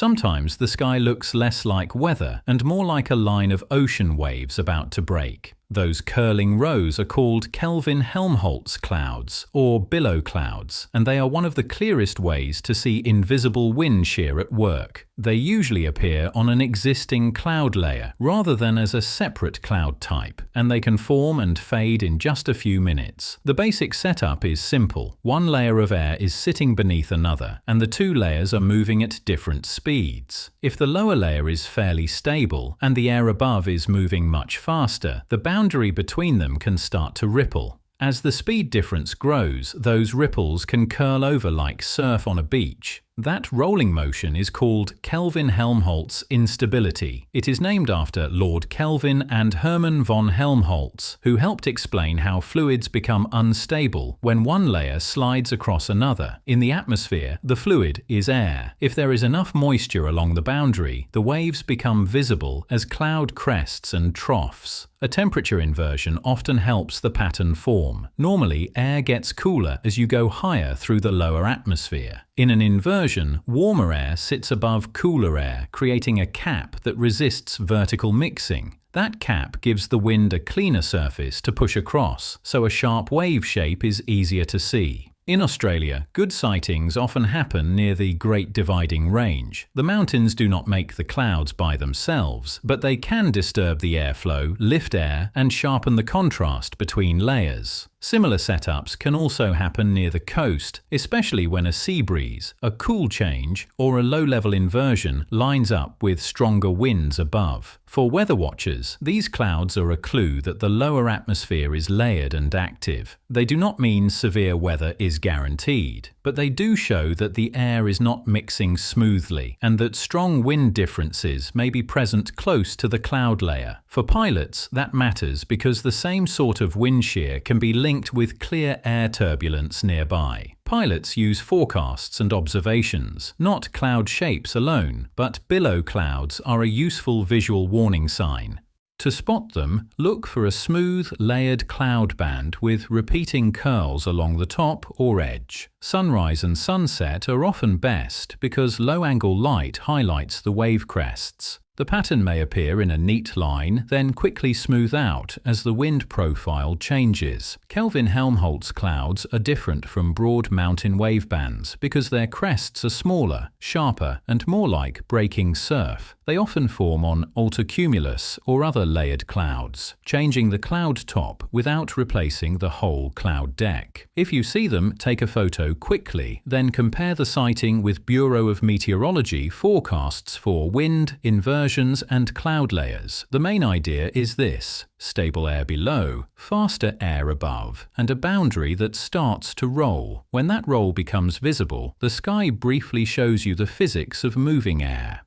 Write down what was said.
Sometimes the sky looks less like weather and more like a line of ocean waves about to break. Those curling rows are called Kelvin-Helmholtz clouds, or Billow clouds, and they are one of the clearest ways to see invisible wind shear at work. They usually appear on an existing cloud layer, rather than as a separate cloud type, and they can form and fade in just a few minutes. The basic setup is simple. One layer of air is sitting beneath another, and the two layers are moving at different speeds. If the lower layer is fairly stable, and the air above is moving much faster, the boundary between them can start to ripple. As the speed difference grows, those ripples can curl over like surf on a beach. That rolling motion is called Kelvin-Helmholtz instability. It is named after Lord Kelvin and Hermann von Helmholtz, who helped explain how fluids become unstable when one layer slides across another. In the atmosphere, the fluid is air. If there is enough moisture along the boundary, the waves become visible as cloud crests and troughs. A temperature inversion often helps the pattern form. Normally, air gets cooler as you go higher through the lower atmosphere. In an inversion, warmer air sits above cooler air, creating a cap that resists vertical mixing. That cap gives the wind a cleaner surface to push across, so a sharp wave shape is easier to see. In Australia, good sightings often happen near the Great Dividing Range. The mountains do not make the clouds by themselves, but they can disturb the airflow, lift air, and sharpen the contrast between layers. Similar setups can also happen near the coast, especially when a sea breeze, a cool change, or a low-level inversion lines up with stronger winds above. For weather watchers, these clouds are a clue that the lower atmosphere is layered and active. They do not mean severe weather is guaranteed, but they do show that the air is not mixing smoothly and that strong wind differences may be present close to the cloud layer. For pilots, that matters because the same sort of wind shear can be linked with clear air turbulence nearby. Pilots use forecasts and observations, not cloud shapes alone, but billow clouds are a useful visual warning sign. To spot them, look for a smooth, layered cloud band with repeating curls along the top or edge. Sunrise and sunset are often best because low-angle light highlights the wave crests. The pattern may appear in a neat line, then quickly smooth out as the wind profile changes. Kelvin-Helmholtz clouds are different from broad mountain wave bands because their crests are smaller, sharper, and more like breaking surf. They often form on altocumulus or other layered clouds, changing the cloud top without replacing the whole cloud deck. If you see them, take a photo quickly, then compare the sighting with Bureau of Meteorology forecasts for wind, inversions, and cloud layers. The main idea is this: stable air below, faster air above, and a boundary that starts to roll. When that roll becomes visible, the sky briefly shows you the physics of moving air.